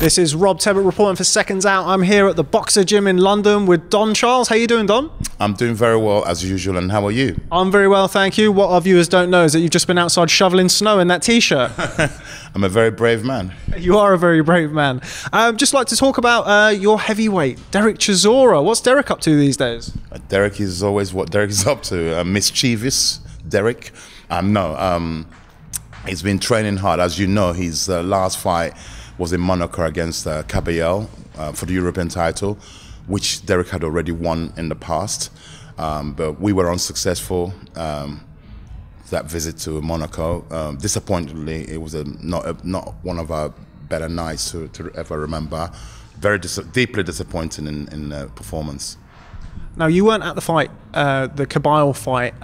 This is Rob Tebbett reporting for Seconds Out. I'm here at the Boxer Gym in London with Don Charles. How you doing, Don? I'm doing very well as usual, and how are you? I'm very well, thank you. What our viewers don't know is that you've just been outside shoveling snow in that t-shirt. I'm a very brave man. You are a very brave man. Just like to talk about your heavyweight, Dereck Chisora. What's Dereck up to these days? Dereck is always what Dereck is up to. Mischievous Dereck. He's been training hard. As you know, his last fight was in Monaco against Caballero for the European title, which Dereck had already won in the past. But we were unsuccessful that visit to Monaco. Disappointingly, it was not one of our better nights to ever remember. Very deeply disappointing in performance. Now, you weren't at the fight, the Caballero fight.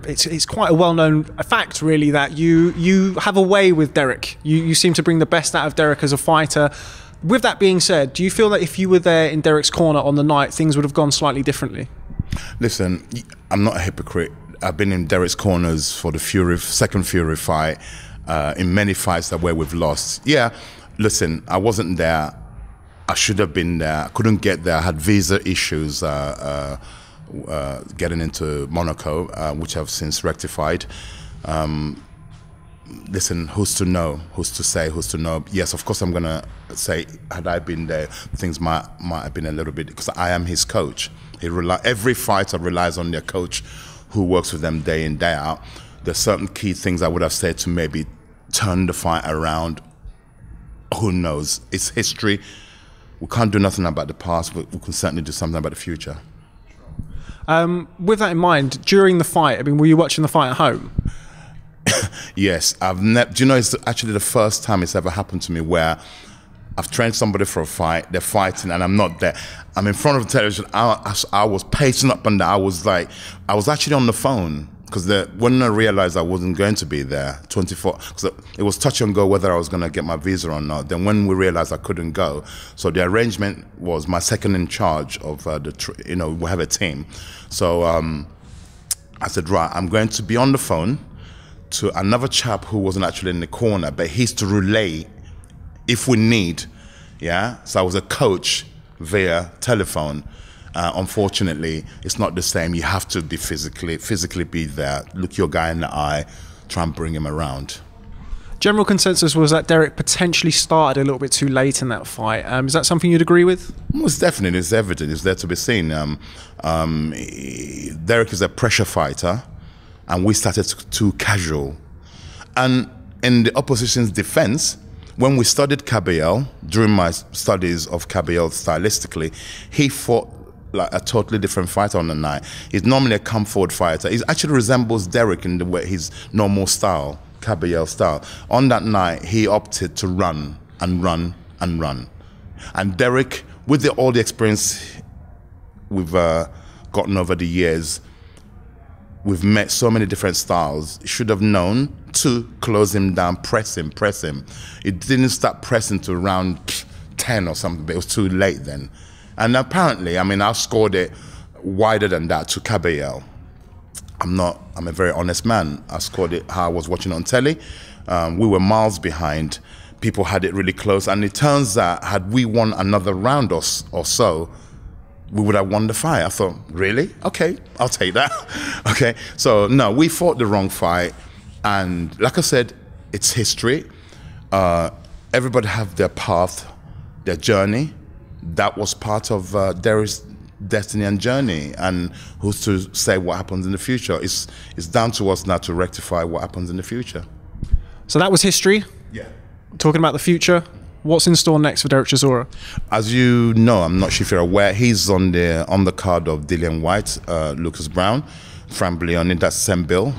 It's quite a well-known fact, really, that you have a way with Dereck. You seem to bring the best out of Dereck as a fighter. With that being said, do you feel that if you were there in Dereck's corner on the night, things would have gone slightly differently? Listen, I'm not a hypocrite. I've been in Dereck's corners for the second Fury fight, in many fights where we've lost. Yeah, listen, I wasn't there. I should have been there. I couldn't get there. I had visa issues getting into Monaco, which I've since rectified. Listen, who's to know? Who's to say? Who's to know? Yes, of course I'm going to say, had I been there, things might have been a little bit, because I am his coach. Every fighter relies on their coach who works with them day in, day out. There's certain key things I would have said to maybe turn the fight around. Who knows? It's history. We can't do nothing about the past, but we can certainly do something about the future. With that in mind, during the fight, I mean, were you watching the fight at home? Yes. Do you know, it's actually the first time it's ever happened to me where I've trained somebody for a fight, they're fighting, and I'm not there. I'm in front of the television. I was pacing up and down. I was actually on the phone, because when I realized I wasn't going to be there, 24, because it was touch and go whether I was going to get my visa or not. Then when we realized I couldn't go, so the arrangement was my second in charge of we have a team. So I said, right, I'm going to be on the phone to another chap who wasn't actually in the corner, but he's to relay if we need, yeah? So I was a coach via telephone. Unfortunately, it's not the same. You have to be physically be there, look your guy in the eye, try and bring him around. General consensus was that Dereck potentially started a little bit too late in that fight. Is that something you'd agree with? Most definitely, it's evident. It's there to be seen. Dereck is a pressure fighter, and we started too casual. And in the opposition's defense, when we studied Caballero, during my studies of Caballero stylistically, he fought like a totally different fighter on the night. He's normally a come-forward fighter. He actually resembles Dereck in the way his normal style, Caballero style. On that night, he opted to run and run and run. And Dereck, with all the experience we've gotten over the years, we've met so many different styles, should have known to close him down, press him. It didn't start pressing to round 10 or something, but it was too late then. And apparently, I mean, I scored it wider than that to Caballero. I'm a very honest man. I scored it how I was watching on telly. We were miles behind. People had it really close. And it turns out, had we won another round or so, we would have won the fight. I thought, really? Okay, I'll take that. Okay, so no, we fought the wrong fight. And like I said, it's history. Everybody have their path, their journey. That was part of Dereck's destiny and journey. And who's to say what happens in the future? It's down to us now to rectify what happens in the future. So that was history. Yeah. Talking about the future, what's in store next for Dereck Chisora? As you know, I'm not sure if you're aware, he's on the card of Dillian White, Lucas Brown, Frank Leone, that's the same bill.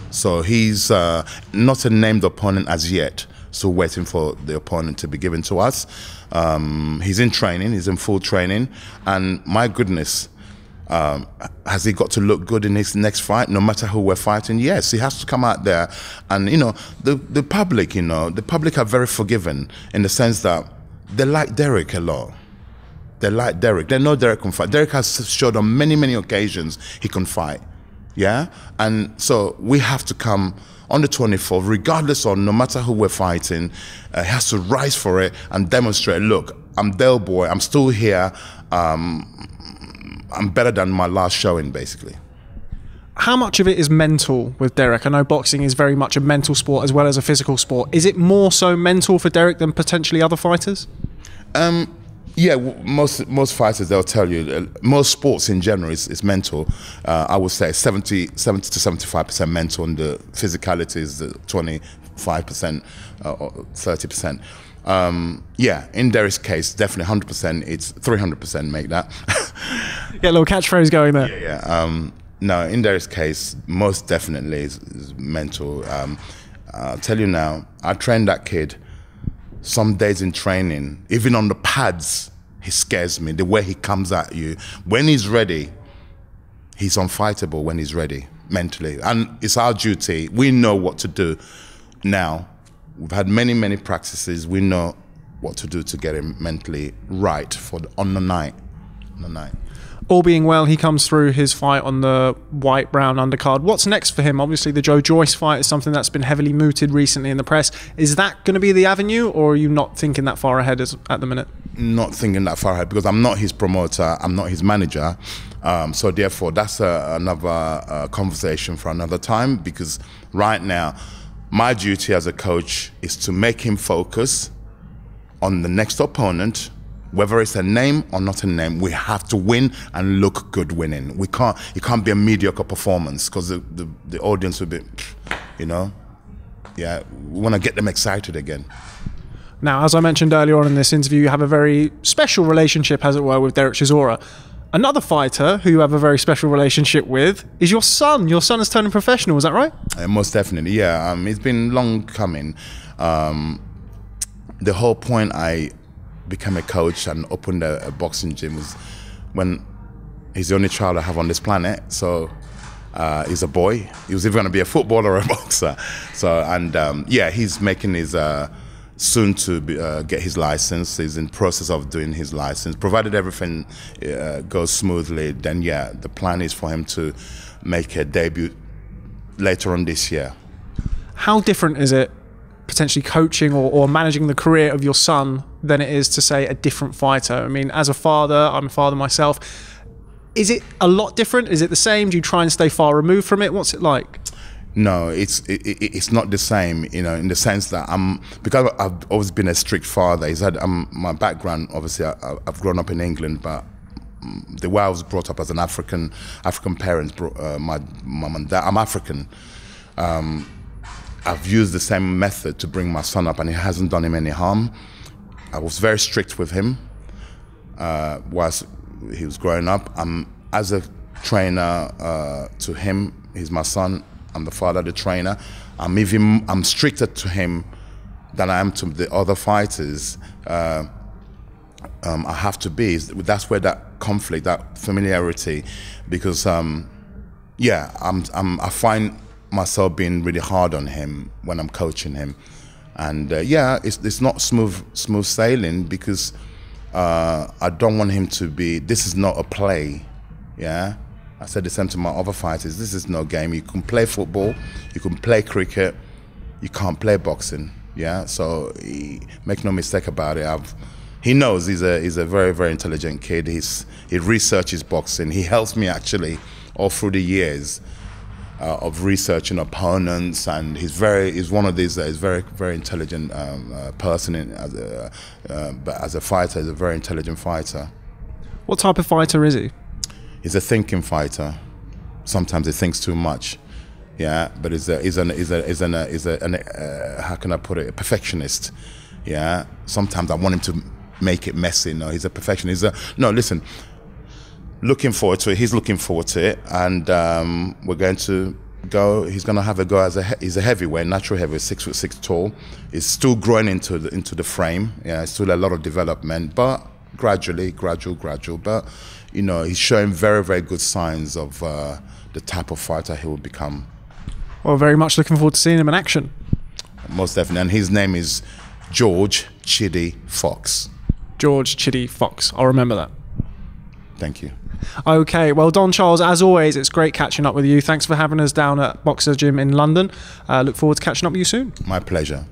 So he's not a named opponent as yet. Still waiting for the opponent to be given to us. He's in training, he's in full training, and my goodness, has he got to look good in his next fight, no matter who we're fighting? Yes, he has to come out there. And the public are very forgiving in the sense that they like Dereck a lot. They like Dereck. They know Dereck can fight. Dereck has showed on many occasions he can fight. Yeah, and so we have to come on the 24th, regardless of no matter who we're fighting, he has to rise for it and demonstrate, look, I'm Del Boy, I'm still here, I'm better than my last showing, basically. How much of it is mental with Dereck? I know boxing is very much a mental sport as well as a physical sport. Is it more so mental for Dereck than potentially other fighters? Yeah, most fighters, they'll tell you, most sports in general is mental. I would say 70 to 75% mental, and the physicality is the 25% or 30%. Yeah, in Dereck's case, definitely 100%, it's 300% make that. Get a little catchphrase going there. Yeah. No, in Dereck's case, most definitely is mental. I'll tell you now, I trained that kid. Some days in training, even on the pads, he scares me. The way he comes at you. When he's ready, he's unfightable when he's ready, mentally. And it's our duty. We know what to do now. We've had many, many practices. We know what to do to get him mentally right on the night. All being well, he comes through his fight on the white-brown undercard. What's next for him? Obviously, the Joe Joyce fight is something that's been heavily mooted recently in the press. Is that going to be the avenue, or are you not thinking that far ahead at the minute? Not thinking that far ahead, because I'm not his promoter, I'm not his manager. So therefore, that's another conversation for another time, because right now, my duty as a coach is to make him focus on the next opponent. Whether it's a name or not a name, we have to win and look good winning. It can't be a mediocre performance, because the audience will be, you know, yeah, we want to get them excited again. Now, as I mentioned earlier on in this interview, you have a very special relationship, as it were, with Dereck Chisora. Another fighter who you have a very special relationship with is your son. Your son is turning professional, is that right? Most definitely, yeah. It's been long coming. The whole point I became a coach and opened a boxing gym was when he's the only child I have on this planet. So he's a boy. He was either going to be a footballer or a boxer. So yeah, he's making his soon to get his license. He's in process of doing his license. Provided everything goes smoothly, then yeah, the plan is for him to make a debut later on this year. How different is it potentially coaching or managing the career of your son than it is to, say, a different fighter? I mean, as a father, I'm a father myself. Is it a lot different? Is it the same? Do you try and stay far removed from it? What's it like? No, it's not the same, you know, in the sense that because I've always been a strict father. My background, obviously, I've grown up in England, but the way I was brought up as an African parent, my mum and dad, I'm African. I've used the same method to bring my son up, and it hasn't done him any harm. I was very strict with him whilst he was growing up. As a trainer to him, he's my son. I'm the father, the trainer. I'm stricter to him than I am to the other fighters. I have to be. That's where that conflict, that familiarity, because yeah, I find myself being really hard on him when I'm coaching him, and yeah, it's not smooth sailing, because I don't want him to be. This is not a play, yeah. I said the same to my other fighters. This is no game. You can play football, you can play cricket, you can't play boxing, yeah. So make no mistake about it. He knows he's a very, very intelligent kid. He researches boxing. He helps me actually all through the years of researching opponents, and he's one of these that is very, very intelligent person. But as a fighter, he's a very intelligent fighter. What type of fighter is he? He's a thinking fighter. Sometimes he thinks too much, yeah. But he's how can I put it? A perfectionist, yeah. Sometimes I want him to make it messy. No, he's a perfectionist. No, listen. Looking forward to it. He's looking forward to it, and we're going to go. He's going to have a go he's a heavyweight, natural heavyweight, 6'6" tall. He's still growing into the frame. Yeah, still a lot of development, but gradual. But you know, he's showing very, very good signs of the type of fighter he will become. Well, very much looking forward to seeing him in action. Most definitely, and his name is George Chidi Fox. George Chidi Fox. I'll remember that. Thank you. Okay, well, Don Charles, as always, it's great catching up with you. Thanks for having us down at Boxer Gym in London. Look forward to catching up with you soon. My pleasure.